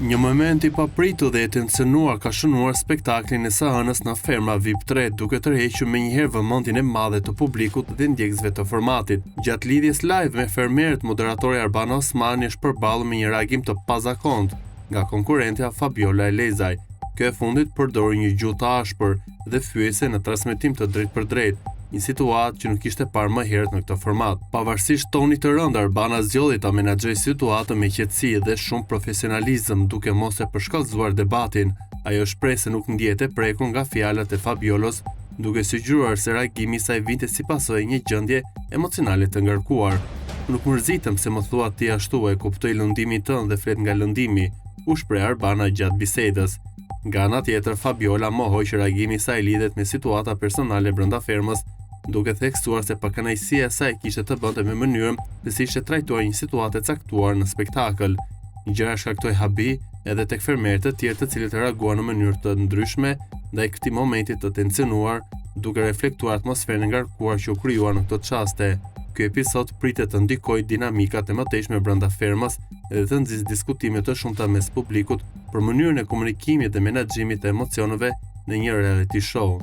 Një moment i papritur dhe e tensionuar ka shënuar spektaklin e së hënës në Ferma VIP 3, duke tërhequr menjëherë vëmendjen e madhe të publikut dhe ndjekësve të formatit. Gjatë lidhjes live me fermerët, moderatori Arbana Osmani është përballur me një reagim të pazakontë nga konkurrentja Fabiola Elezaj. Kjo e fundit përdori një gjuhë të ashpër dhe fyese në transmetim të drejtë për drejtë, një situatë që nuk ishte parë më herët në këtë format. Pavarësisht tonit të rënd, Arbana zgjodhi ta menaxhojë situatën me qetësi dhe shumë profesionalizëm, duke mos e përshkallëzuar debatin. Ajo shpreh se nuk ndjehej e prekur nga fjalët e Fabiolos, duke sugjeruar se reagimi i saj vinte si pasojë një gjendje emocionale të ngarkuar. Nuk mërzitem se më thua ti ashtu, e kuptoj lëndimin tënd dhe flet nga lëndimi, u shpreh Arbana gjatë bisedës. Nga ana tjetër, Fabiola mohoi që reagimi i saj lidhet me situata personale brenda fermës, duke theksuar se pakënaqësia e saj kishte të bënte me mënyrën se si ishte trajtuar një situatë e caktuar në spektakël. Gjëra shkaktoi habi edhe tek fermerët e tjerë, të cilët reaguan në mënyrë të ndryshme ndaj këtij momenti të tensionuar, duke reflektuar atmosferën e ngarkuar që u krijuar në këto çaste. Ky episod pritet të ndikojë dinamikat e mëtejshme brenda fermës dhe të nxjisë diskutime të shumta mes publikut për mënyrën e komunikimit dhe menaxhimit të emocioneve në një reality show.